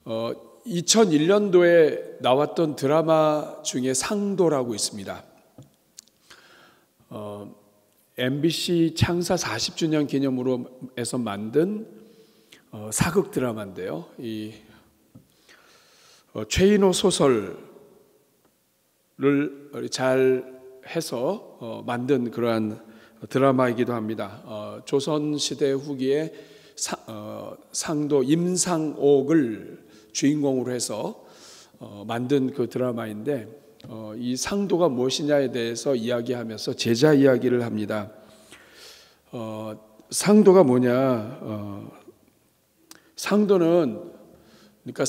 2001년도에 나왔던 드라마 중에 상도라고 있습니다. MBC 창사 40주년 기념으로 해서 만든 사극 드라마인데요. 이 최인호 소설을 잘 해서 만든 그러한 드라마이기도 합니다. 조선시대 후기에 상도 임상옥을 주인공으로 해서 만든 그 드라마인데, 이 상도가 무엇이냐에 대해서 이야기하면서 제자 이야기를 합니다. 상도가 뭐냐? 상도는 그러니까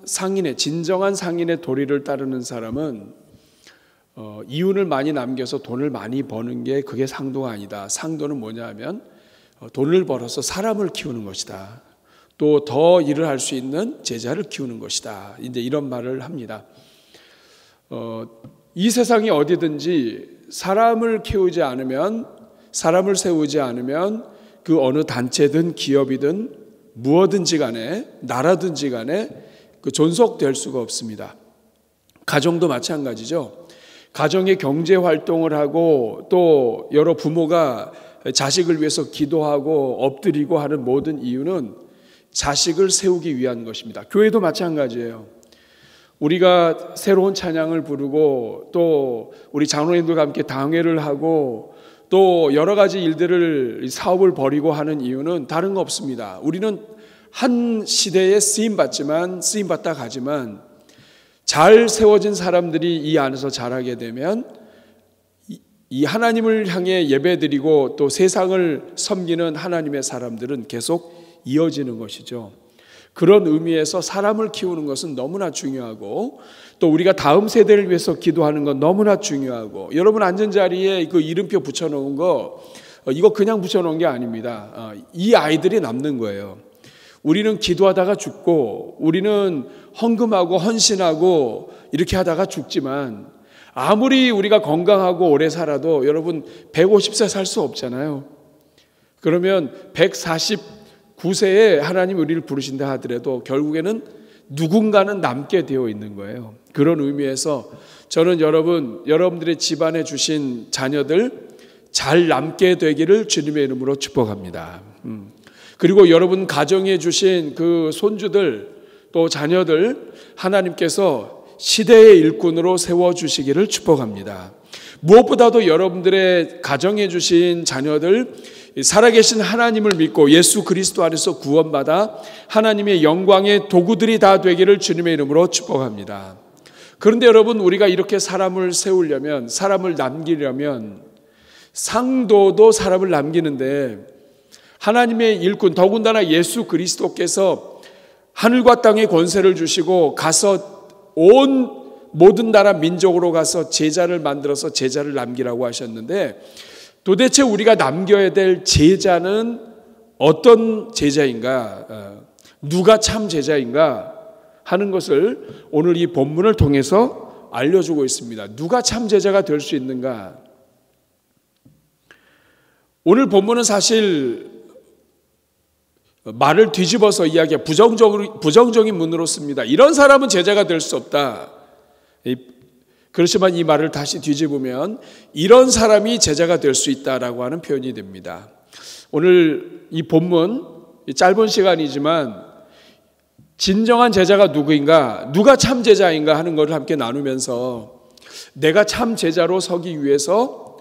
상인의 진정한 상인의 도리를 따르는 사람은 이윤을 많이 남겨서 돈을 많이 버는 게 그게 상도가 아니다. 상도는 뭐냐 하면 돈을 벌어서 사람을 키우는 것이다. 또 더 일을 할 수 있는 제자를 키우는 것이다. 이제 이런 말을 합니다. 이 세상에 어디든지 사람을 키우지 않으면, 사람을 세우지 않으면 그 어느 단체든 기업이든 무엇든지 간에, 나라든지 간에 그 존속될 수가 없습니다. 가정도 마찬가지죠. 가정의 경제 활동을 하고 또 여러 부모가 자식을 위해서 기도하고 엎드리고 하는 모든 이유는 자식을 세우기 위한 것입니다. 교회도 마찬가지예요. 우리가 새로운 찬양을 부르고 또 우리 장로님들과 함께 당회를 하고 또 여러 가지 일들을, 사업을 벌이고 하는 이유는 다른 거 없습니다. 우리는 한 시대에 쓰임받다 가지만 잘 세워진 사람들이 이 안에서 자라게 되면 이 하나님을 향해 예배드리고 또 세상을 섬기는 하나님의 사람들은 계속 이어지는 것이죠. 그런 의미에서 사람을 키우는 것은 너무나 중요하고 또 우리가 다음 세대를 위해서 기도하는 건 너무나 중요하고, 여러분 앉은 자리에 그 이름표 붙여놓은 거 이거 그냥 붙여놓은 게 아닙니다. 이 아이들이 남는 거예요. 우리는 기도하다가 죽고 우리는 헌금하고 헌신하고 이렇게 하다가 죽지만 아무리 우리가 건강하고 오래 살아도 여러분 150세 살 수 없잖아요. 그러면 149세에 하나님 우리를 부르신다 하더라도 결국에는 누군가는 남게 되어 있는 거예요. 그런 의미에서 저는 여러분들의 집안에 주신 자녀들 잘 남게 되기를 주님의 이름으로 축복합니다. 그리고 여러분 가정에 주신 그 손주들 또 자녀들 하나님께서 시대의 일꾼으로 세워주시기를 축복합니다. 무엇보다도 여러분들의 가정에 주신 자녀들 살아계신 하나님을 믿고 예수 그리스도 안에서 구원받아 하나님의 영광의 도구들이 다 되기를 주님의 이름으로 축복합니다. 그런데 여러분, 우리가 이렇게 사람을 세우려면, 사람을 남기려면, 상도도 사람을 남기는데 하나님의 일꾼, 더군다나 예수 그리스도께서 하늘과 땅의 권세를 주시고 가서 온 모든 나라 민족으로 가서 제자를 만들어서 제자를 남기라고 하셨는데, 도대체 우리가 남겨야 될 제자는 어떤 제자인가, 누가 참 제자인가 하는 것을 오늘 이 본문을 통해서 알려주고 있습니다. 누가 참 제자가 될 수 있는가? 오늘 본문은 사실 말을 뒤집어서 이야기해 부정적인 문으로 씁니다. 이런 사람은 제자가 될 수 없다. 그렇지만 이 말을 다시 뒤집으면 이런 사람이 제자가 될 수 있다라고 하는 표현이 됩니다. 오늘 이 본문, 짧은 시간이지만 진정한 제자가 누구인가, 누가 참 제자인가 하는 것을 함께 나누면서 내가 참 제자로 서기 위해서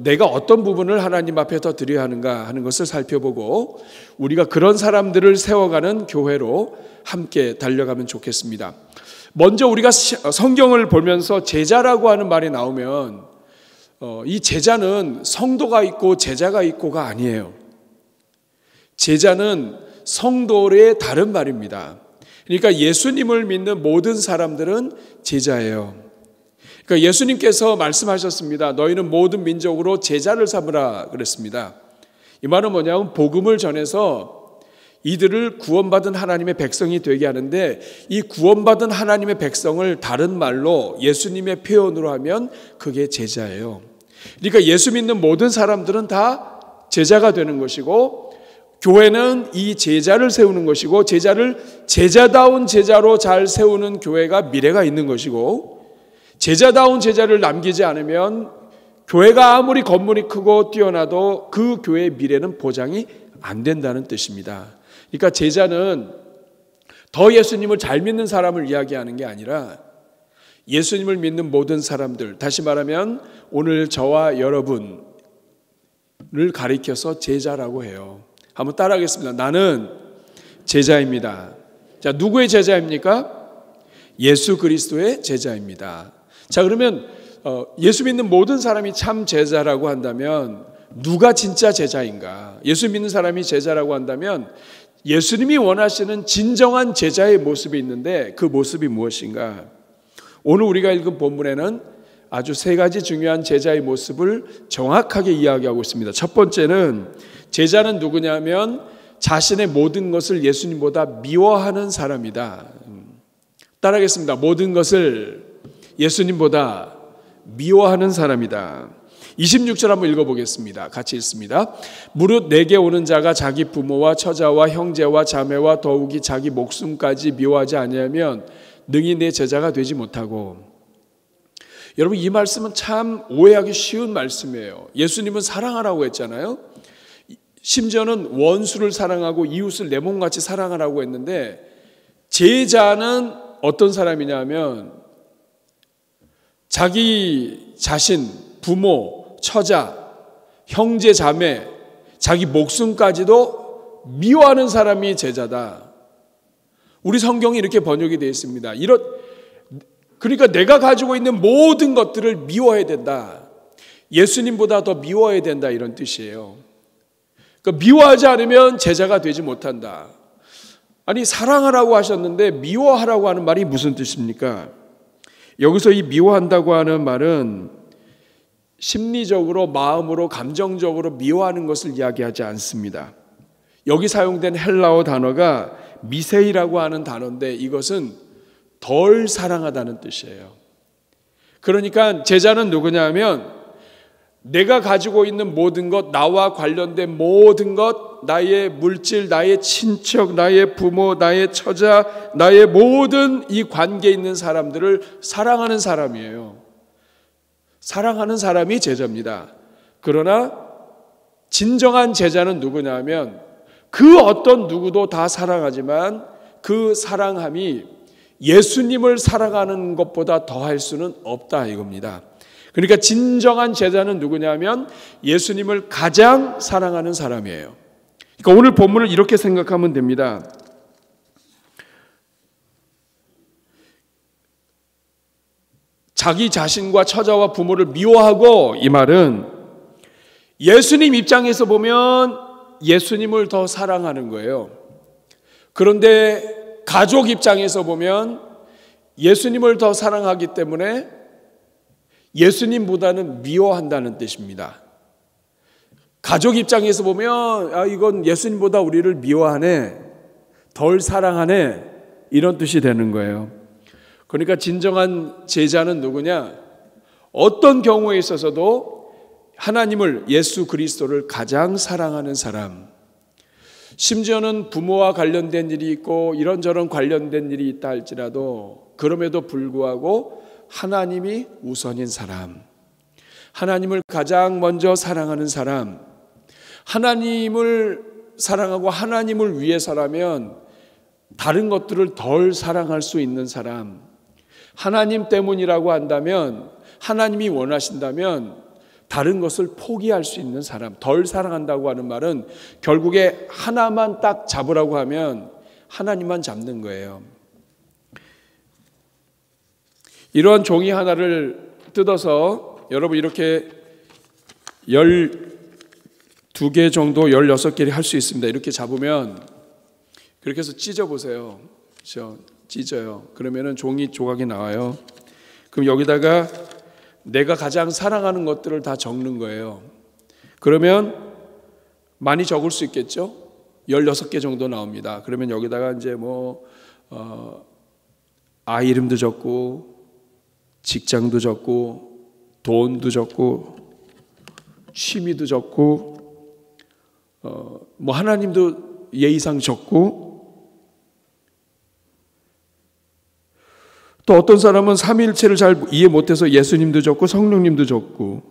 내가 어떤 부분을 하나님 앞에 더 드려야 하는가 하는 것을 살펴보고 우리가 그런 사람들을 세워가는 교회로 함께 달려가면 좋겠습니다. 먼저 우리가 성경을 보면서 제자라고 하는 말이 나오면 이 제자는 성도가 있고 제자가 있고가 아니에요. 제자는 성도의 다른 말입니다. 그러니까 예수님을 믿는 모든 사람들은 제자예요. 그러니까 예수님께서 말씀하셨습니다. 너희는 모든 민족으로 제자를 삼으라 그랬습니다. 이 말은 뭐냐면 복음을 전해서 이들을 구원받은 하나님의 백성이 되게 하는데, 이 구원받은 하나님의 백성을 다른 말로 예수님의 표현으로 하면 그게 제자예요. 그러니까 예수 믿는 모든 사람들은 다 제자가 되는 것이고, 교회는 이 제자를 세우는 것이고 제자를 제자다운 제자로 잘 세우는 교회가 미래가 있는 것이고 제자다운 제자를 남기지 않으면 교회가 아무리 건물이 크고 뛰어나도 그 교회의 미래는 보장이 안 된다는 뜻입니다. 그러니까 제자는 더 예수님을 잘 믿는 사람을 이야기하는 게 아니라 예수님을 믿는 모든 사람들, 다시 말하면 오늘 저와 여러분을 가리켜서 제자라고 해요. 한번 따라하겠습니다. 나는 제자입니다. 자, 누구의 제자입니까? 예수 그리스도의 제자입니다. 자, 그러면 예수 믿는 모든 사람이 참 제자라고 한다면 누가 진짜 제자인가? 예수 믿는 사람이 제자라고 한다면 예수님이 원하시는 진정한 제자의 모습이 있는데 그 모습이 무엇인가? 오늘 우리가 읽은 본문에는 아주 세 가지 중요한 제자의 모습을 정확하게 이야기하고 있습니다. 첫 번째는 제자는 누구냐면 자신의 모든 것을 예수님보다 미워하는 사람이다. 따라하겠습니다. 모든 것을 예수님보다 미워하는 사람이다. 26절 한번 읽어보겠습니다. 같이 읽습니다. 무릇 내게 오는 자가 자기 부모와 처자와 형제와 자매와 더욱이 자기 목숨까지 미워하지 아니하면 능히 내 제자가 되지 못하고. 여러분, 이 말씀은 참 오해하기 쉬운 말씀이에요. 예수님은 사랑하라고 했잖아요. 심지어는 원수를 사랑하고 이웃을 내 몸같이 사랑하라고 했는데 제자는 어떤 사람이냐면 자기 자신, 부모, 처자, 형제, 자매, 자기 목숨까지도 미워하는 사람이 제자다. 우리 성경이 이렇게 번역이 되어 있습니다. 그러니까 내가 가지고 있는 모든 것들을 미워해야 된다. 예수님보다 더 미워해야 된다, 이런 뜻이에요. 그러니까 미워하지 않으면 제자가 되지 못한다. 아니, 사랑하라고 하셨는데 미워하라고 하는 말이 무슨 뜻입니까? 여기서 이 미워한다고 하는 말은 심리적으로, 마음으로, 감정적으로 미워하는 것을 이야기하지 않습니다. 여기 사용된 헬라어 단어가 미세이라고 하는 단어인데 이것은 덜 사랑하다는 뜻이에요. 그러니까 제자는 누구냐면 내가 가지고 있는 모든 것, 나와 관련된 모든 것, 나의 물질, 나의 친척, 나의 부모, 나의 처자, 나의 모든 이 관계에 있는 사람들을 사랑하는 사람이에요. 사랑하는 사람이 제자입니다. 그러나 진정한 제자는 누구냐면 그 어떤 누구도 다 사랑하지만 그 사랑함이 예수님을 사랑하는 것보다 더할 수는 없다, 이겁니다. 그러니까 진정한 제자는 누구냐면 예수님을 가장 사랑하는 사람이에요. 그러니까 오늘 본문을 이렇게 생각하면 됩니다. 자기 자신과 처자와 부모를 미워하고, 이 말은 예수님 입장에서 보면 예수님을 더 사랑하는 거예요. 그런데 가족 입장에서 보면 예수님을 더 사랑하기 때문에 예수님보다는 미워한다는 뜻입니다. 가족 입장에서 보면 이건 예수님보다 우리를 미워하네, 덜 사랑하네, 이런 뜻이 되는 거예요. 그러니까 진정한 제자는 누구냐? 어떤 경우에 있어서도 하나님을, 예수 그리스도를 가장 사랑하는 사람, 심지어는 부모와 관련된 일이 있고 이런저런 관련된 일이 있다 할지라도 그럼에도 불구하고 하나님이 우선인 사람, 하나님을 가장 먼저 사랑하는 사람, 하나님을 사랑하고 하나님을 위해서라면 다른 것들을 덜 사랑할 수 있는 사람, 하나님 때문이라고 한다면, 하나님이 원하신다면 다른 것을 포기할 수 있는 사람. 덜 사랑한다고 하는 말은 결국에 하나만 딱 잡으라고 하면 하나님만 잡는 거예요. 이러한 종이 하나를 뜯어서 여러분 이렇게 12개 정도 16개를 할 수 있습니다. 이렇게 잡으면 그렇게 해서 찢어보세요. 그렇죠? 찢어요. 그러면은 종이 조각이 나와요. 그럼 여기다가 내가 가장 사랑하는 것들을 다 적는 거예요. 그러면 많이 적을 수 있겠죠? 16개 정도 나옵니다. 그러면 여기다가 이제 아이 이름도 적고 직장도 적고 돈도 적고 취미도 적고 뭐 하나님도 예의상 적고, 또 어떤 사람은 삼위일체를 잘 이해 못해서 예수님도 적고 성령님도 적고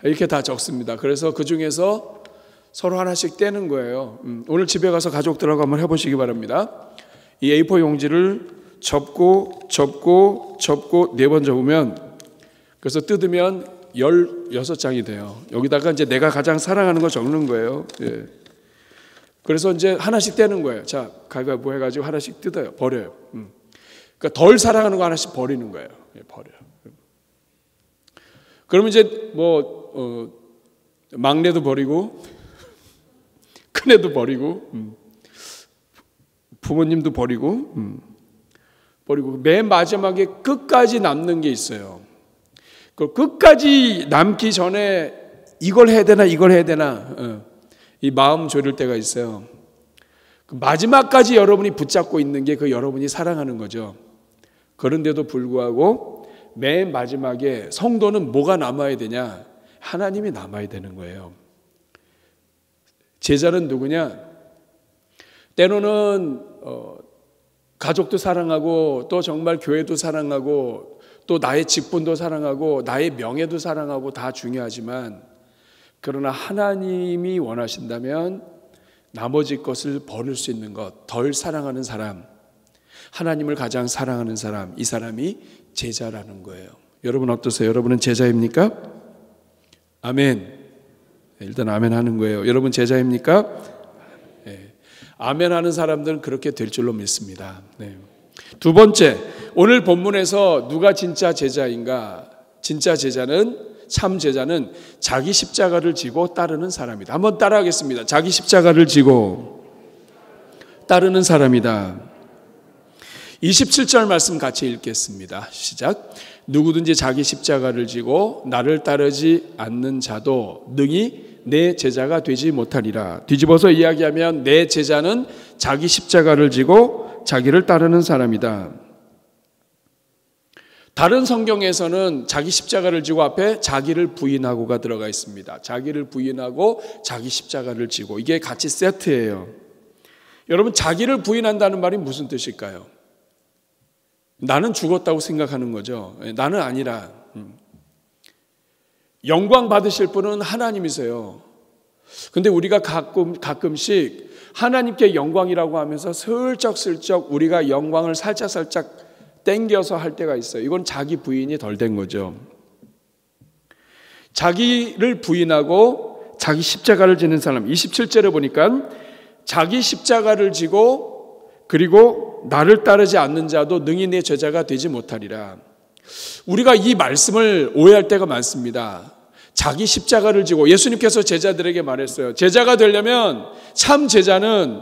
이렇게 다 적습니다. 그래서 그 중에서 서로 하나씩 떼는 거예요. 오늘 집에 가서 가족들하고 한번 해보시기 바랍니다. 이 A4 용지를 접고 4번 접으면, 그래서 뜯으면 16장이 돼요. 여기다가 이제 내가 가장 사랑하는 거 적는 거예요. 예. 그래서 이제 하나씩 떼는 거예요. 자, 가위바위보 해가지고 하나씩 뜯어요. 버려요. 그러니까 덜 사랑하는 거 하나씩 버리는 거예요. 예, 버려요. 그러면 이제 막내도 버리고, 큰애도 버리고, 부모님도 버리고, 맨 마지막에 끝까지 남는 게 있어요. 그 끝까지 남기 전에 이걸 해야 되나 이 마음 졸일 때가 있어요. 그 마지막까지 여러분이 붙잡고 있는 게 그 여러분이 사랑하는 거죠. 그런데도 불구하고 맨 마지막에 성도는 뭐가 남아야 되냐? 하나님이 남아야 되는 거예요. 제자는 누구냐? 때로는 가족도 사랑하고, 또 정말 교회도 사랑하고, 또 나의 직분도 사랑하고, 나의 명예도 사랑하고, 다 중요하지만, 그러나 하나님이 원하신다면 나머지 것을 버릴 수 있는 것, 덜 사랑하는 사람, 하나님을 가장 사랑하는 사람, 이 사람이 제자라는 거예요. 여러분 어떠세요? 여러분은 제자입니까? 아멘. 일단 아멘 하는 거예요. 여러분 제자입니까? 네. 아멘 하는 사람들은 그렇게 될 줄로 믿습니다. 네. 두 번째, 오늘 본문에서 누가 진짜 제자인가? 진짜 제자는, 참 제자는 자기 십자가를 지고 따르는 사람이다. 한번 따라하겠습니다. 자기 십자가를 지고 따르는 사람이다. 27절 말씀 같이 읽겠습니다. 시작. 누구든지 자기 십자가를 지고 나를 따르지 않는 자도 능히 내 제자가 되지 못하리라. 뒤집어서 이야기하면 내 제자는 자기 십자가를 지고 자기를 따르는 사람이다. 다른 성경에서는 자기 십자가를 지고 앞에 자기를 부인하고가 들어가 있습니다. 자기를 부인하고 자기 십자가를 지고, 이게 같이 세트예요. 여러분, 자기를 부인한다는 말이 무슨 뜻일까요? 나는 죽었다고 생각하는 거죠. 나는 아니라. 영광 받으실 분은 하나님이세요. 근데 우리가 가끔씩 하나님께 영광이라고 하면서 슬쩍슬쩍 우리가 영광을 살짝 땡겨서 할 때가 있어요. 이건 자기 부인이 덜 된 거죠. 자기를 부인하고 자기 십자가를 지는 사람. 27절에 보니까 자기 십자가를 지고 그리고 나를 따르지 않는 자도 능히 내 제자가 되지 못하리라. 우리가 이 말씀을 오해할 때가 많습니다. 자기 십자가를 지고, 예수님께서 제자들에게 말했어요. 제자가 되려면 참 제자는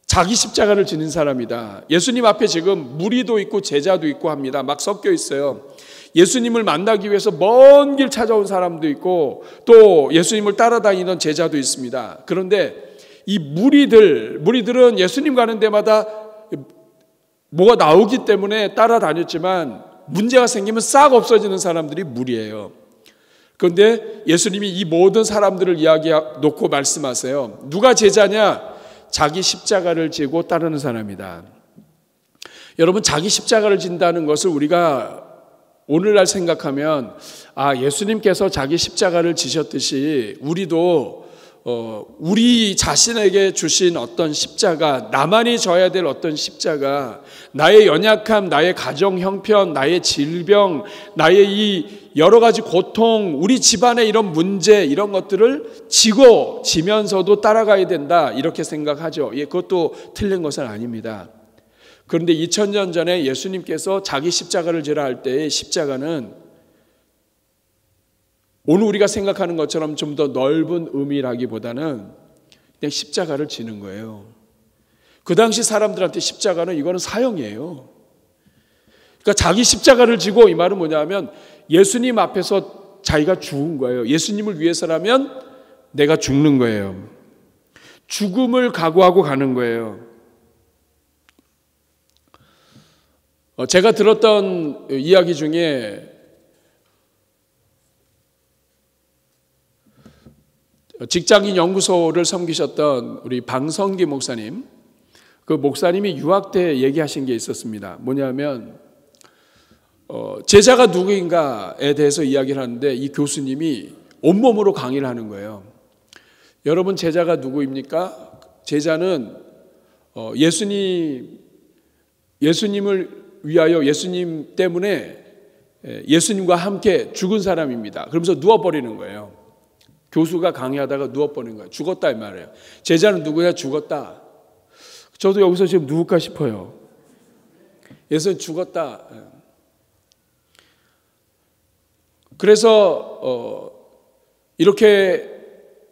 자기 십자가를 지는 사람이다. 예수님 앞에 지금 무리도 있고 제자도 있고 합니다. 막 섞여 있어요. 예수님을 만나기 위해서 먼 길 찾아온 사람도 있고, 또 예수님을 따라다니던 제자도 있습니다. 그런데 이 무리들은 예수님 가는 데마다 뭐가 나오기 때문에 따라다녔지만 문제가 생기면 싹 없어지는 사람들이 무리예요. 그런데 예수님이 이 모든 사람들을 놓고 말씀하세요. 누가 제자냐? 자기 십자가를 지고 따르는 사람이다. 여러분, 자기 십자가를 진다는 것을 우리가 오늘날 생각하면, 예수님께서 자기 십자가를 지셨듯이 우리도 우리 자신에게 주신 어떤 십자가, 나만이 져야 될 어떤 십자가, 나의 연약함, 나의 가정 형편, 나의 질병, 나의 이 여러 가지 고통, 우리 집안의 이런 문제, 이런 것들을 지면서도 따라가야 된다, 이렇게 생각하죠. 그것도 틀린 것은 아닙니다. 그런데 2000년 전에 예수님께서 자기 십자가를 지라 할 때의 십자가는 오늘 우리가 생각하는 것처럼 좀 더 넓은 의미라기보다는 그냥 십자가를 지는 거예요. 그 당시 사람들한테 십자가는 이거는 사형이에요. 그러니까 자기 십자가를 지고, 이 말은 뭐냐면 예수님 앞에서 자기가 죽은 거예요. 예수님을 위해서라면 내가 죽는 거예요. 죽음을 각오하고 가는 거예요. 제가 들었던 이야기 중에 직장인 연구소를 섬기셨던 우리 방성기 목사님, 그 목사님이 유학 때 얘기하신 게 있었습니다. 뭐냐면 제자가 누구인가에 대해서 이야기를 하는데 이 교수님이 온몸으로 강의를 하는 거예요. 여러분, 제자가 누구입니까? 제자는 예수님을 위하여, 예수님 때문에 예수님과 함께 죽은 사람입니다. 그러면서 누워버리는 거예요. 교수가 강의하다가 누워버리는 거예요. 죽었다 이 말이에요. 제자는 누구야? 죽었다. 저도 여기서 지금 누굴까 싶어요. 예수는 죽었다. 그래서 이렇게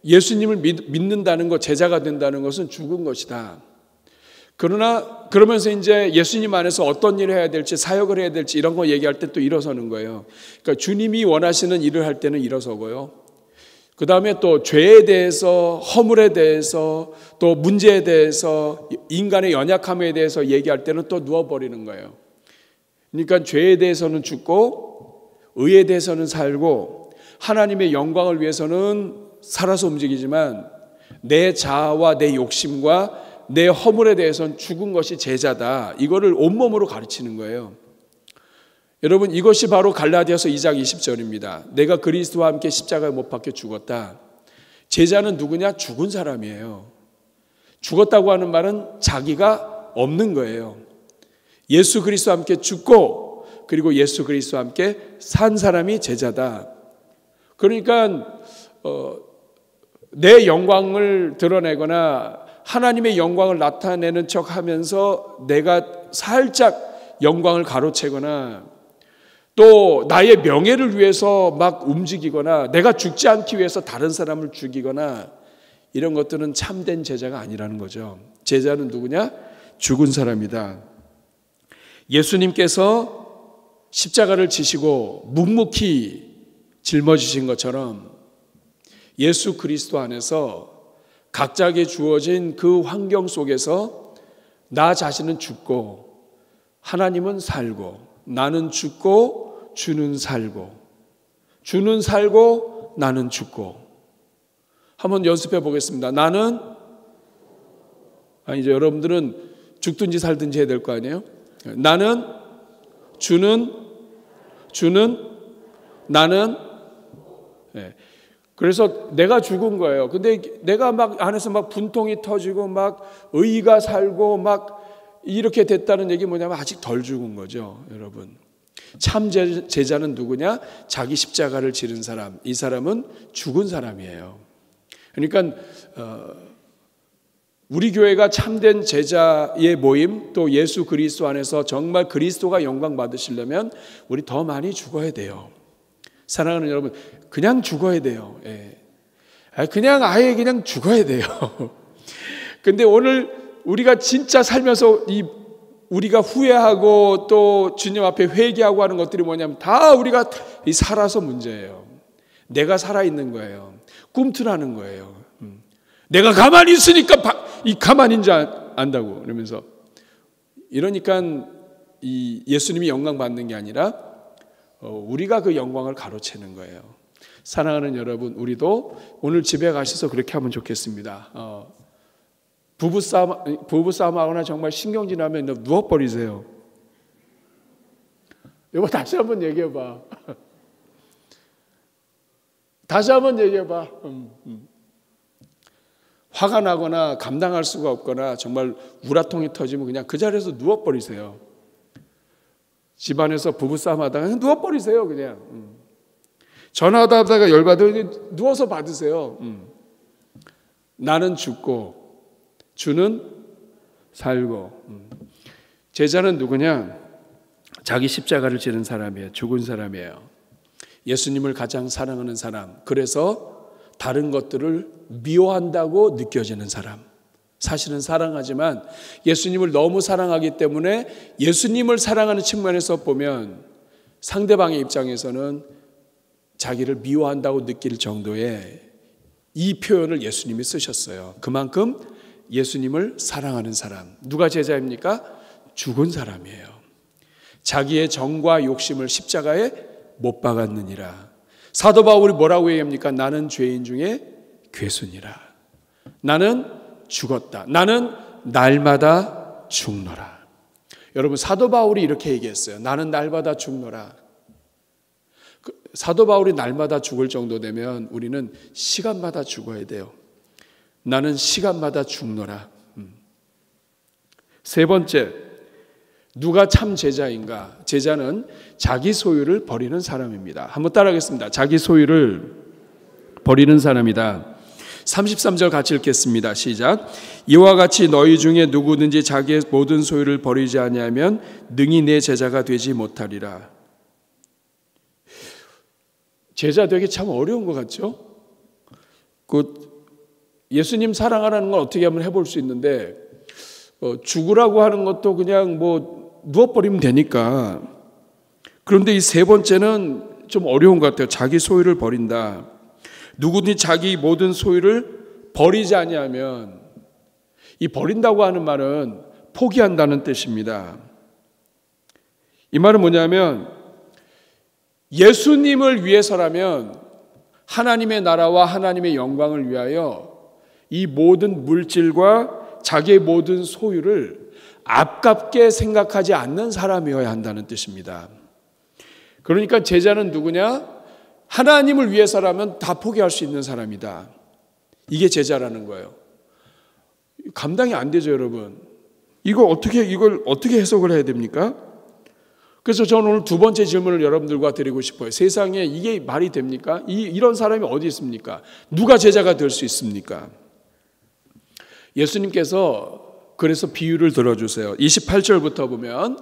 예수님을 믿는다는 것, 제자가 된다는 것은 죽은 것이다. 그러나 그러면서 이제 예수님 안에서 어떤 일을 해야 될지, 사역을 해야 될지 이런 거 얘기할 때 또 일어서는 거예요. 그러니까 주님이 원하시는 일을 할 때는 일어서고요. 그 다음에 또 죄에 대해서, 허물에 대해서, 또 문제에 대해서, 인간의 연약함에 대해서 얘기할 때는 또 누워버리는 거예요. 그러니까 죄에 대해서는 죽고 의에 대해서는 살고 하나님의 영광을 위해서는 살아서 움직이지만 내 자아와 내 욕심과 내 허물에 대해서는 죽은 것이 제자다. 이거를 온몸으로 가르치는 거예요. 여러분, 이것이 바로 갈라디아서 2장 20절입니다. 내가 그리스도와 함께 십자가에 못 박혀 죽었다. 제자는 누구냐? 죽은 사람이에요. 죽었다고 하는 말은 자기가 없는 거예요. 예수 그리스도와 함께 죽고 그리고 예수 그리스도와 함께 산 사람이 제자다. 그러니까 내 영광을 드러내거나 하나님의 영광을 나타내는 척하면서 내가 살짝 영광을 가로채거나 또 나의 명예를 위해서 막 움직이거나 내가 죽지 않기 위해서 다른 사람을 죽이거나 이런 것들은 참된 제자가 아니라는 거죠. 제자는 누구냐? 죽은 사람이다. 예수님께서 십자가를 지시고 묵묵히 짊어지신 것처럼 예수 그리스도 안에서 각자에게 주어진 그 환경 속에서 나 자신은 죽고 하나님은 살고, 나는 죽고 주는 살고, 주는 살고 나는 죽고. 한번 연습해 보겠습니다. 나는, 이제 여러분들은 죽든지 살든지 해야 될 거 아니에요? 나는 주는 나는. 네. 그래서 내가 죽은 거예요. 근데 내가 막 안에서 막 분통이 터지고 막 의의가 살고 막 이렇게 됐다는 얘기 뭐냐면 아직 덜 죽은 거죠, 여러분. 참 제자는 누구냐? 자기 십자가를 지른 사람. 이 사람은 죽은 사람이에요. 그러니까 우리 교회가 참된 제자의 모임, 또 예수 그리스도 안에서 정말 그리스도가 영광 받으시려면 우리 더 많이 죽어야 돼요. 사랑하는 여러분, 그냥 죽어야 돼요. 예. 그냥 아예 그냥 죽어야 돼요. 근데 오늘 우리가 진짜 살면서 우리가 후회하고 또 주님 앞에 회개하고 하는 것들이 뭐냐면 다 우리가 살아서 문제예요. 내가 살아있는 거예요. 꿈틀하는 거예요. 내가 가만히 있으니까 이 가만인 줄 안다고 그러면서, 이러니까 이 예수님이 영광 받는 게 아니라 우리가 그 영광을 가로채는 거예요. 사랑하는 여러분, 우리도 오늘 집에 가셔서 그렇게 하면 좋겠습니다. 부부싸움 하거나 정말 신경질나면 누워버리세요. 여보, 다시 한번 얘기해봐. 다시 한번 얘기해봐. 화가 나거나 감당할 수가 없거나 정말 우라통이 터지면 그냥 그 자리에서 누워버리세요. 집안에서 부부싸움 하다가 그냥 누워버리세요. 그냥 전화하다가 열받으면 누워서 받으세요. 나는 죽고 주는 살고. 제자는 누구냐? 자기 십자가를 지는 사람이에요. 죽은 사람이에요. 예수님을 가장 사랑하는 사람. 그래서 다른 것들을 미워한다고 느껴지는 사람. 사실은 사랑하지만 예수님을 너무 사랑하기 때문에 예수님을 사랑하는 측면에서 보면 상대방의 입장에서는 자기를 미워한다고 느낄 정도의 이 표현을 예수님이 쓰셨어요. 그만큼 예수님을 사랑하는 사람. 누가 제자입니까? 죽은 사람이에요. 자기의 정과 욕심을 십자가에 못 박았느니라. 사도 바울이 뭐라고 얘기합니까? 나는 죄인 중에 괴순이라. 나는 죽었다. 나는 날마다 죽노라. 여러분, 사도 바울이 이렇게 얘기했어요. 나는 날마다 죽노라. 사도 바울이 날마다 죽을 정도 되면 우리는 시간마다 죽어야 돼요. 나는 시간마다 죽노라. 세 번째, 누가 참 제자인가? 제자는 자기 소유를 버리는 사람입니다. 한번 따라하겠습니다. 자기 소유를 버리는 사람이다. 33절 같이 읽겠습니다. 시작. 이와 같이 너희 중에 누구든지 자기의 모든 소유를 버리지 아니하면 능히 내 제자가 되지 못하리라. 제자 되기 참 어려운 것 같죠? 예수님 사랑하라는 건 어떻게 하면 해볼 수 있는데 죽으라고 하는 것도 그냥 누워버리면 되니까. 그런데 이 세 번째는 좀 어려운 것 같아요. 자기 소유를 버린다. 누구든지 자기 모든 소유를 버리지 아니하면, 이 버린다고 하는 말은 포기한다는 뜻입니다. 이 말은 뭐냐면 예수님을 위해서라면 하나님의 나라와 하나님의 영광을 위하여 이 모든 물질과 자기의 모든 소유를 아깝게 생각하지 않는 사람이어야 한다는 뜻입니다. 그러니까 제자는 누구냐? 하나님을 위해서라면 다 포기할 수 있는 사람이다. 이게 제자라는 거예요. 감당이 안 되죠, 여러분. 이걸 어떻게 해석을 해야 됩니까? 그래서 저는 오늘 두 번째 질문을 여러분들과 드리고 싶어요. 세상에 이게 말이 됩니까? 이런 사람이 어디 있습니까? 누가 제자가 될 수 있습니까? 예수님께서 그래서 비유를 들어주세요. 28절부터 보면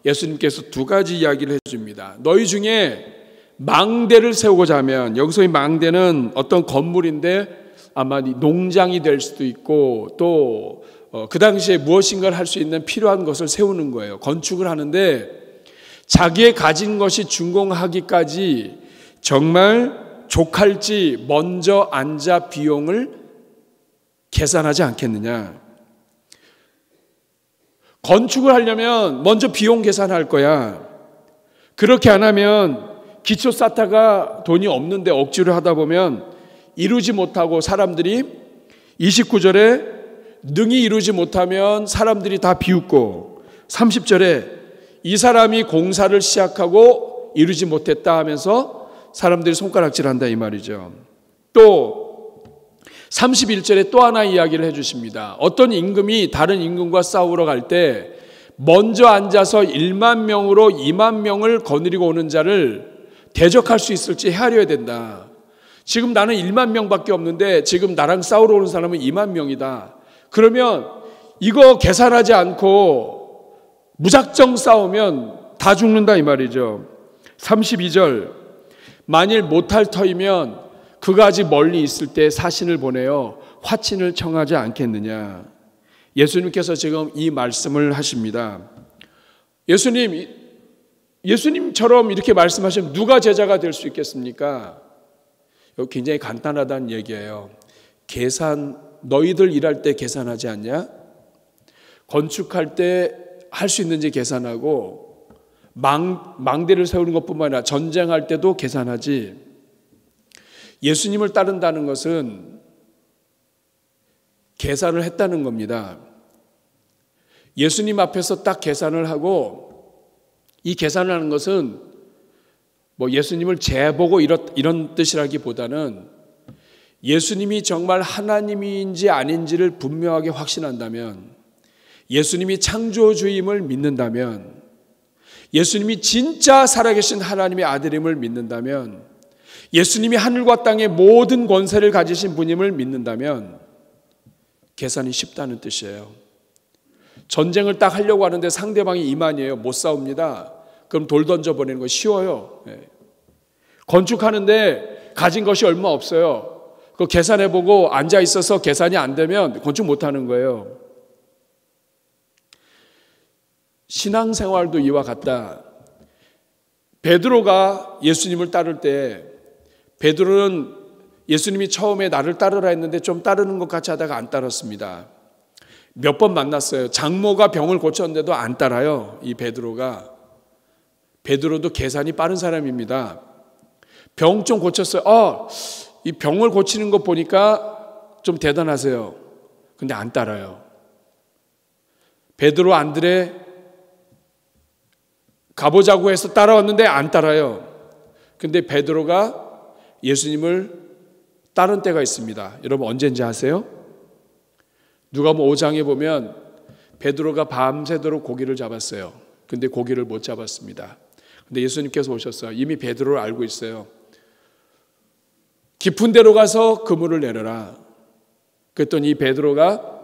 예수님께서 두 가지 이야기를 해줍니다. 너희 중에 망대를 세우고자 하면, 여기서 이 망대는 어떤 건물인데 아마 농장이 될 수도 있고 또 그 당시에 무엇인가를 할 수 있는 필요한 것을 세우는 거예요. 건축을 하는데 자기의 가진 것이 준공하기까지 정말 족할지 먼저 앉아 비용을 계산하지 않겠느냐. 건축을 하려면 먼저 비용 계산할 거야. 그렇게 안 하면 기초 쌓다가 돈이 없는데 억지로 하다 보면 이루지 못하고 사람들이 29절에 능히 이루지 못하면 사람들이 다 비웃고 30절에 이 사람이 공사를 시작하고 이루지 못했다 하면서 사람들이 손가락질한다 이 말이죠. 또 31절에 또 하나 이야기를 해주십니다. 어떤 임금이 다른 임금과 싸우러 갈 때 먼저 앉아서 1만 명으로 2만 명을 거느리고 오는 자를 대적할 수 있을지 헤아려야 된다. 지금 나는 1만 명밖에 없는데 지금 나랑 싸우러 오는 사람은 2만 명이다. 그러면 이거 계산하지 않고 무작정 싸우면 다 죽는다 이 말이죠. 32절 만일 못할 터이면 그가 아직 멀리 있을 때 사신을 보내어 화친을 청하지 않겠느냐. 예수님께서 지금 이 말씀을 하십니다. 예수님처럼 이렇게 말씀하시면 누가 제자가 될 수 있겠습니까? 이거 굉장히 간단하다는 얘기예요. 너희들 일할 때 계산하지 않냐? 건축할 때 할 수 있는지 계산하고 망대를 세우는 것뿐만 아니라 전쟁할 때도 계산하지. 예수님을 따른다는 것은 계산을 했다는 겁니다. 예수님 앞에서 딱 계산을 하고, 이 계산을 하는 것은 예수님을 재보고 이런 뜻이라기보다는 예수님이 정말 하나님인지 아닌지를 분명하게 확신한다면, 예수님이 창조주임을 믿는다면, 예수님이 진짜 살아계신 하나님의 아들임을 믿는다면, 예수님이 하늘과 땅의 모든 권세를 가지신 분임을 믿는다면 계산이 쉽다는 뜻이에요. 전쟁을 딱 하려고 하는데 상대방이 이만이에요. 못 싸웁니다. 그럼 돌 던져버리는 거 쉬워요. 건축하는데 가진 것이 얼마 없어요. 그거 계산해보고 앉아있어서 계산이 안 되면 건축 못하는 거예요. 신앙생활도 이와 같다. 베드로가 예수님을 따를 때, 베드로는 예수님이 처음에 나를 따르라 했는데 좀 따르는 것 같이 하다가 안 따랐습니다. 몇 번 만났어요. 장모가 병을 고쳤는데도 안 따라요. 이 베드로가. 베드로도 계산이 빠른 사람입니다. 병 좀 고쳤어요. 이 병을 고치는 거 보니까 좀 대단하세요. 근데 안 따라요. 베드로, 안드레 가보자고 해서 따라왔는데 안 따라요. 근데 베드로가 예수님을 따른 때가 있습니다. 여러분 언제인지 아세요? 누가복음 5장에 보면 베드로가 밤새도록 고기를 잡았어요. 근데 고기를 못 잡았습니다. 근데 예수님께서 오셨어요. 이미 베드로를 알고 있어요. 깊은 데로 가서 그물을 내려라. 그랬더니 베드로가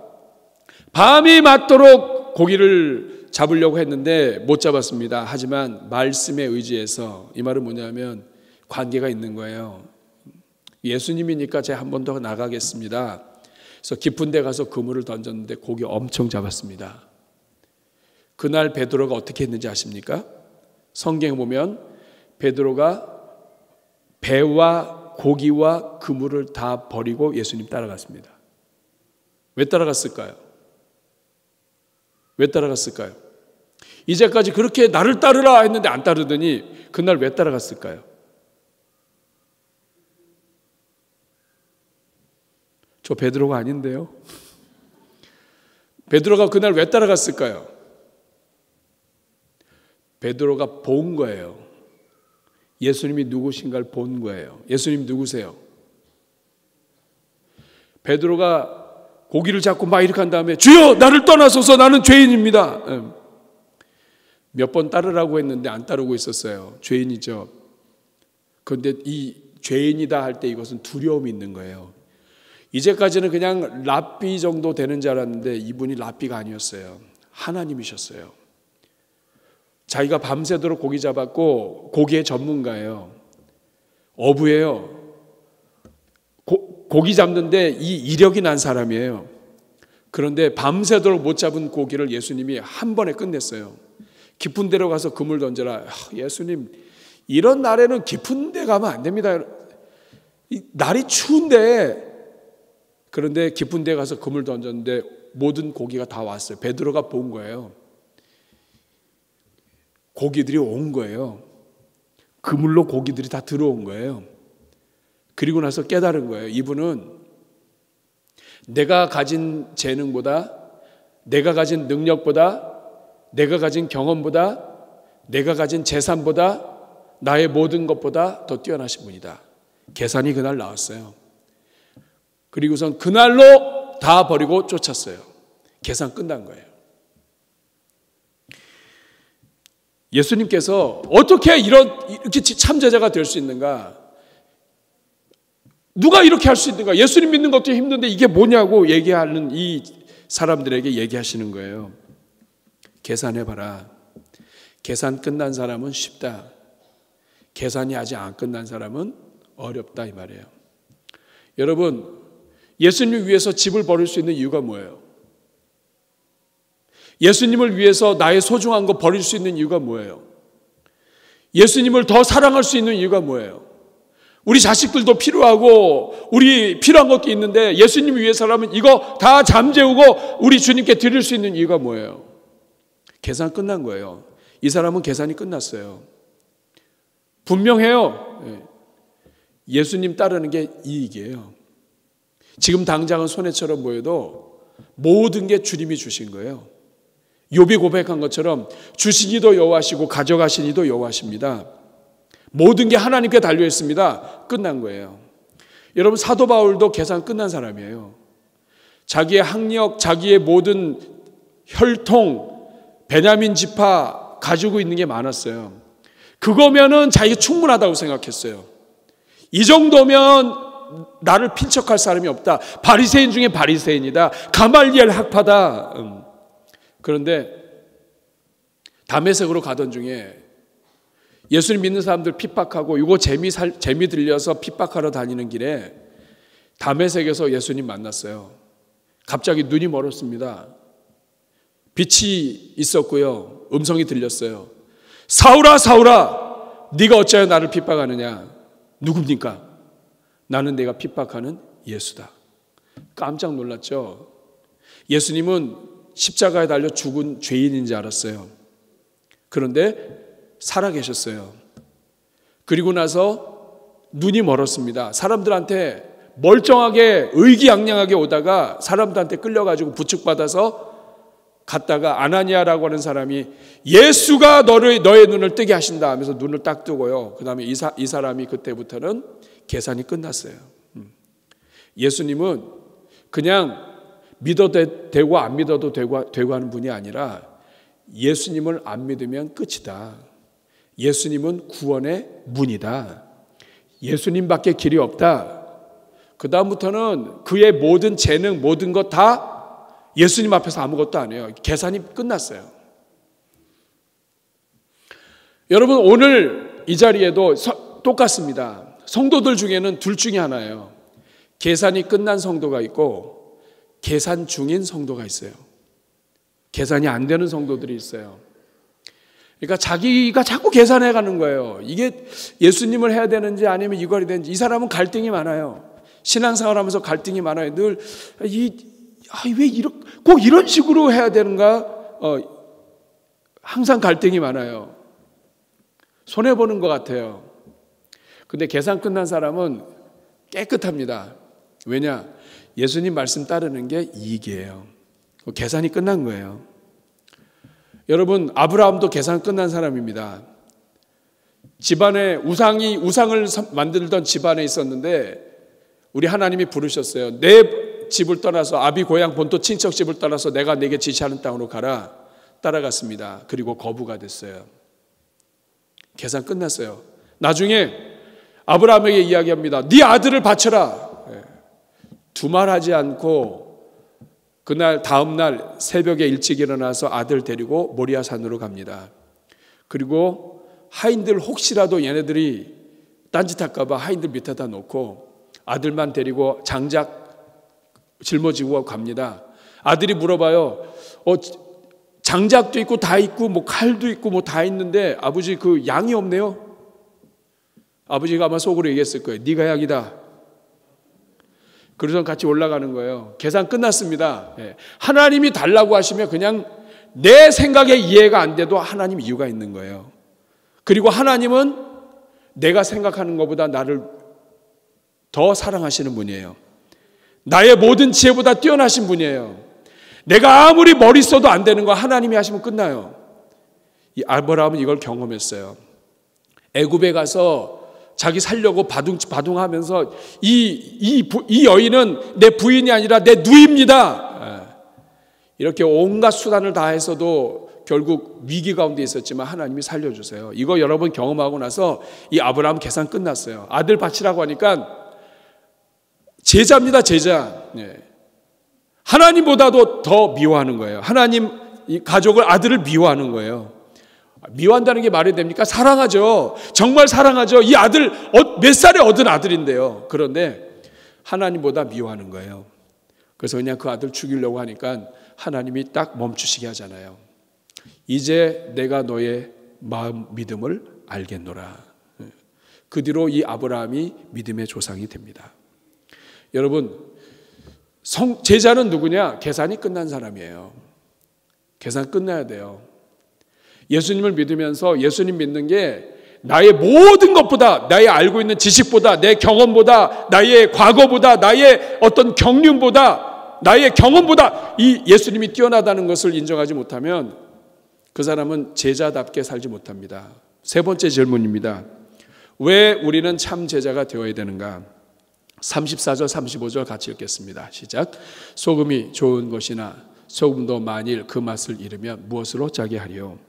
밤이 맞도록 고기를 잡으려고 했는데 못 잡았습니다. 하지만 말씀에 의지해서, 이 말은 뭐냐면 관계가 있는 거예요. 예수님이니까 제가 한 번 더 나가겠습니다. 그래서 깊은 데 가서 그물을 던졌는데 고기 엄청 잡았습니다. 그날 베드로가 어떻게 했는지 아십니까? 성경에 보면 베드로가 배와 고기와 그물을 다 버리고 예수님 따라갔습니다. 왜 따라갔을까요? 왜 따라갔을까요? 이제까지 그렇게 나를 따르라 했는데 안 따르더니 그날 왜 따라갔을까요? 저 베드로가 아닌데요. 베드로가 그날 왜 따라갔을까요? 베드로가 본 거예요. 예수님이 누구신가를 본 거예요. 예수님 누구세요? 베드로가 고기를 잡고 막 이렇게 한 다음에 주여 나를 떠나소서 나는 죄인입니다. 몇 번 따르라고 했는데 안 따르고 있었어요. 죄인이죠. 그런데 이 죄인이다 할 때 이것은 두려움이 있는 거예요. 이제까지는 그냥 랍비 정도 되는 줄 알았는데 이분이 랍비가 아니었어요. 하나님이셨어요. 자기가 밤새도록 고기 잡았고 고기의 전문가예요. 어부예요. 고기 잡는데 이 이력이 난 사람이에요. 그런데 밤새도록 못 잡은 고기를 예수님이 한 번에 끝냈어요. 깊은 데로 가서 그물 던져라. 예수님 이런 날에는 깊은 데 가면 안 됩니다. 날이 추운데. 그런데 깊은 데 가서 그물 던졌는데 모든 고기가 다 왔어요. 베드로가 본 거예요. 고기들이 온 거예요. 그물로 고기들이 다 들어온 거예요. 그리고 나서 깨달은 거예요. 이분은 내가 가진 재능보다, 내가 가진 능력보다, 내가 가진 경험보다, 내가 가진 재산보다, 나의 모든 것보다 더 뛰어나신 분이다. 계산이 그날 나왔어요. 그리고선 그날로 다 버리고 쫓았어요. 계산 끝난 거예요. 예수님께서 어떻게 이렇게 참제자가 될 수 있는가? 누가 이렇게 할 수 있는가? 예수님 믿는 것도 힘든데 이게 뭐냐고 얘기하는 이 사람들에게 얘기하시는 거예요. 계산해봐라. 계산 끝난 사람은 쉽다. 계산이 아직 안 끝난 사람은 어렵다 이 말이에요. 여러분, 예수님을 위해서 집을 버릴 수 있는 이유가 뭐예요? 예수님을 위해서 나의 소중한 거 버릴 수 있는 이유가 뭐예요? 예수님을 더 사랑할 수 있는 이유가 뭐예요? 우리 자식들도 필요하고 우리 필요한 것도 있는데 예수님을 위해서라면 이거 다 잠재우고 우리 주님께 드릴 수 있는 이유가 뭐예요? 계산 끝난 거예요. 이 사람은 계산이 끝났어요. 분명해요. 예수님 따르는 게 이익이에요. 지금 당장은 손해처럼 보여도 모든 게 주님이 주신 거예요. 욥이 고백한 것처럼 주신 이도 여호와시고 가져가신 이도 여호와십니다. 모든 게 하나님께 달려 있습니다. 끝난 거예요. 여러분, 사도 바울도 계산 끝난 사람이에요. 자기의 학력, 자기의 모든 혈통, 베냐민 지파 가지고 있는 게 많았어요. 그거면은 자기가 충분하다고 생각했어요. 이 정도면 나를 pin척할 사람이 없다. 바리새인 중에 바리새인이다. 가말리엘 학파다. 그런데 다메섹으로 가던 중에 예수님 믿는 사람들 핍박하고 이거 재미 들려서 핍박하러 다니는 길에 다메섹에서 예수님 만났어요. 갑자기 눈이 멀었습니다. 빛이 있었고요. 음성이 들렸어요. 사울아 사울아 네가 어찌하여 나를 핍박하느냐. 누굽니까? 나는 내가 핍박하는 예수다. 깜짝 놀랐죠. 예수님은 십자가에 달려 죽은 죄인인 줄 알았어요. 그런데 살아계셨어요. 그리고 나서 눈이 멀었습니다. 사람들한테 멀쩡하게 의기양양하게 오다가 사람들한테 끌려가지고 부축받아서 갔다가 아나니아라고 하는 사람이 예수가 너의 눈을 뜨게 하신다 하면서 눈을 딱 뜨고요. 그 다음에 이 사람이 그때부터는 계산이 끝났어요. 예수님은 그냥 믿어도 되고 안 믿어도 되고 하는 분이 아니라 예수님을 안 믿으면 끝이다. 예수님은 구원의 문이다. 예수님밖에 길이 없다. 그 다음부터는 그의 모든 재능, 모든 것 다 예수님 앞에서 아무것도 안 해요. 계산이 끝났어요. 여러분, 오늘 이 자리에도 똑같습니다. 성도들 중에는 둘 중에 하나예요. 계산이 끝난 성도가 있고 계산 중인 성도가 있어요. 계산이 안 되는 성도들이 있어요. 그러니까 자기가 자꾸 계산해 가는 거예요. 이게 예수님을 해야 되는지 아니면 이걸 해야 되는지. 이 사람은 갈등이 많아요. 신앙생활 하면서 갈등이 많아요. 늘 왜 꼭 이런 식으로 해야 되는가? 항상 갈등이 많아요. 손해보는 것 같아요. 근데 계산 끝난 사람은 깨끗합니다. 왜냐? 예수님 말씀 따르는 게 이익이에요. 계산이 끝난 거예요. 여러분, 아브라함도 계산 끝난 사람입니다. 집안에 우상을 만들던 집안에 있었는데 우리 하나님이 부르셨어요. 내 집을 떠나서 아비 고향 본토 친척 집을 떠나서 내가 네게 지시하는 땅으로 가라. 따라갔습니다. 그리고 거부가 됐어요. 계산 끝났어요. 나중에 아브라함에게 이야기합니다. 네 아들을 바쳐라. 두말하지 않고 그날 다음날 새벽에 일찍 일어나서 아들 데리고 모리아 산으로 갑니다. 그리고 하인들 혹시라도 얘네들이 딴짓할까 봐 하인들 밑에다 놓고 아들만 데리고 장작 짊어지고 갑니다. 아들이 물어봐요. 장작도 있고 다 있고 뭐 칼도 있고 뭐 다 있는데 아버지 그 양이 없네요. 아버지가 아마 속으로 얘기했을 거예요. 네가 양이다. 그래서 같이 올라가는 거예요. 계산 끝났습니다. 하나님이 달라고 하시면 그냥 내 생각에 이해가 안 돼도 하나님 이유가 있는 거예요. 그리고 하나님은 내가 생각하는 것보다 나를 더 사랑하시는 분이에요. 나의 모든 지혜보다 뛰어나신 분이에요. 내가 아무리 머리 써도 안 되는 거 하나님이 하시면 끝나요. 이 아브라함은 이걸 경험했어요. 애굽에 가서 자기 살려고 바둥하면서 이 여인은 내 부인이 아니라 내 누이입니다. 이렇게 온갖 수단을 다해서도 결국 위기 가운데 있었지만 하나님이 살려주세요. 이거 여러분 경험하고 나서 이 아브라함 계산 끝났어요. 아들 바치라고 하니까 제자입니다, 제자. 하나님보다도 더 미워하는 거예요. 하나님 이 가족을 아들을 미워하는 거예요. 미워한다는 게 말이 됩니까? 사랑하죠. 정말 사랑하죠. 이 아들 몇 살에 얻은 아들인데요. 그런데 하나님보다 미워하는 거예요. 그래서 그냥 그 아들 죽이려고 하니까 하나님이 딱 멈추시게 하잖아요. 이제 내가 너의 마음 믿음을 알겠노라. 그 뒤로 이 아브라함이 믿음의 조상이 됩니다. 여러분, 제자는 누구냐? 계산이 끝난 사람이에요. 계산 끝나야 돼요. 예수님을 믿으면서 예수님 믿는 게 나의 모든 것보다, 나의 알고 있는 지식보다, 내 경험보다, 나의 과거보다, 나의 어떤 경륜보다, 나의 경험보다 이 예수님이 뛰어나다는 것을 인정하지 못하면 그 사람은 제자답게 살지 못합니다. 세 번째 질문입니다. 왜 우리는 참 제자가 되어야 되는가? 34절 35절 같이 읽겠습니다. 시작. 소금이 좋은 것이나 소금도 만일 그 맛을 잃으면 무엇으로 짜게 하리요?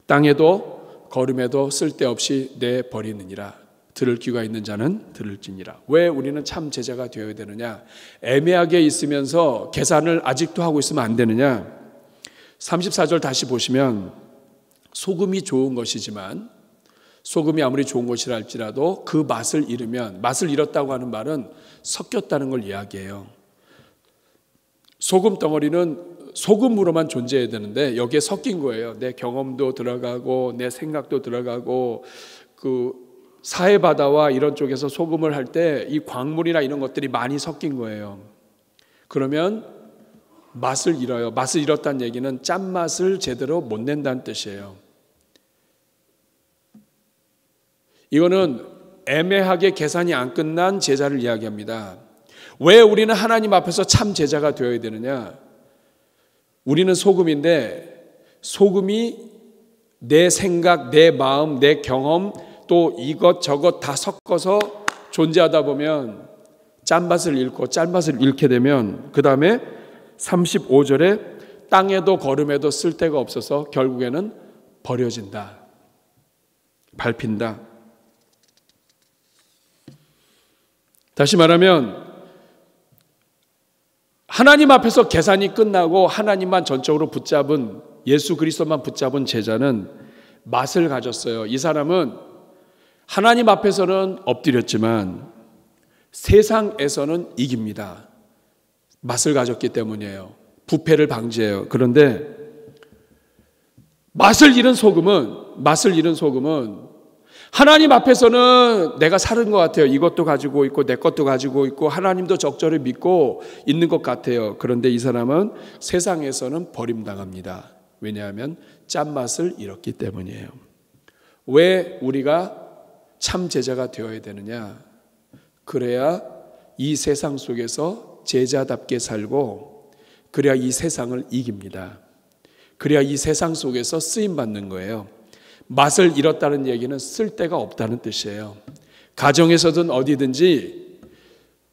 땅에도 거름에도 쓸데없이 내버리느니라. 들을 귀가 있는 자는 들을지니라. 왜 우리는 참 제자가 되어야 되느냐? 애매하게 있으면서 계산을 아직도 하고 있으면 안 되느냐? 34절 다시 보시면 소금이 좋은 것이지만 소금이 아무리 좋은 것이라 할지라도 그 맛을 잃으면, 맛을 잃었다고 하는 말은 섞였다는 걸 이야기해요. 소금 덩어리는 소금으로만 존재해야 되는데 여기에 섞인 거예요. 내 경험도 들어가고 내 생각도 들어가고 그 사해바다와 이런 쪽에서 소금을 할 때 이 광물이나 이런 것들이 많이 섞인 거예요. 그러면 맛을 잃어요. 맛을 잃었다는 얘기는 짠맛을 제대로 못 낸다는 뜻이에요. 이거는 애매하게 계산이 안 끝난 제자를 이야기합니다. 왜 우리는 하나님 앞에서 참 제자가 되어야 되느냐? 우리는 소금인데 소금이 내 생각, 내 마음, 내 경험 또 이것저것 다 섞어서 존재하다 보면 짠맛을 잃고 짠맛을 잃게 되면 그 다음에 35절에 땅에도 거름에도 쓸데가 없어서 결국에는 버려진다. 밟힌다. 다시 말하면 하나님 앞에서 계산이 끝나고 하나님만 전적으로 붙잡은 예수 그리스도만 붙잡은 제자는 맛을 가졌어요. 이 사람은 하나님 앞에서는 엎드렸지만 세상에서는 이깁니다. 맛을 가졌기 때문이에요. 부패를 방지해요. 그런데 맛을 잃은 소금은 하나님 앞에서는 내가 사는 것 같아요. 이것도 가지고 있고 내 것도 가지고 있고 하나님도 적절히 믿고 있는 것 같아요. 그런데 이 사람은 세상에서는 버림당합니다. 왜냐하면 짠맛을 잃었기 때문이에요. 왜 우리가 참 제자가 되어야 되느냐? 그래야 이 세상 속에서 제자답게 살고 그래야 이 세상을 이깁니다. 그래야 이 세상 속에서 쓰임받는 거예요. 맛을 잃었다는 얘기는 쓸데가 없다는 뜻이에요. 가정에서든 어디든지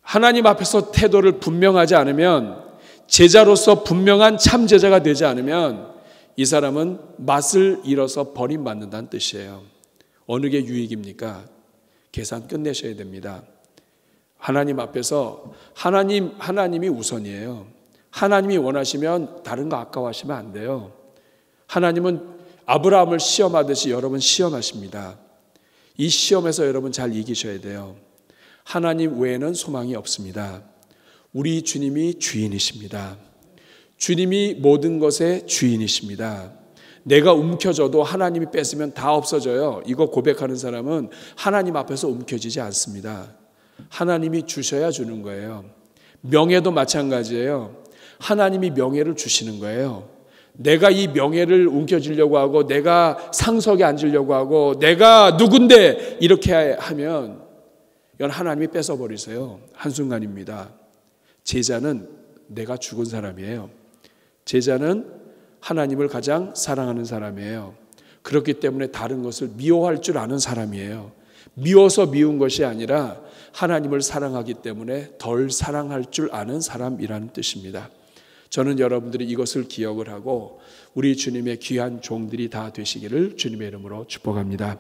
하나님 앞에서 태도를 분명하지 않으면 제자로서 분명한 참 제자가 되지 않으면 이 사람은 맛을 잃어서 버림받는다는 뜻이에요. 어느 게 유익입니까? 계산 끝내셔야 됩니다. 하나님 앞에서 하나님이 우선이에요. 하나님이 원하시면 다른 거 아까워하시면 안 돼요. 하나님은 아브라함을 시험하듯이 여러분 시험하십니다. 이 시험에서 여러분 잘 이기셔야 돼요. 하나님 외에는 소망이 없습니다. 우리 주님이 주인이십니다. 주님이 모든 것의 주인이십니다. 내가 움켜져도 하나님이 뺏으면 다 없어져요. 이거 고백하는 사람은 하나님 앞에서 움켜지지 않습니다. 하나님이 주셔야 주는 거예요. 명예도 마찬가지예요. 하나님이 명예를 주시는 거예요. 내가 이 명예를 움켜쥐려고 하고 내가 상석에 앉으려고 하고 내가 누군데 이렇게 하면 이건 하나님이 뺏어버리세요. 한순간입니다. 제자는 내가 죽은 사람이에요. 제자는 하나님을 가장 사랑하는 사람이에요. 그렇기 때문에 다른 것을 미워할 줄 아는 사람이에요. 미워서 미운 것이 아니라 하나님을 사랑하기 때문에 덜 사랑할 줄 아는 사람이라는 뜻입니다. 저는 여러분들이 이것을 기억을 하고 우리 주님의 귀한 종들이 다 되시기를 주님의 이름으로 축복합니다.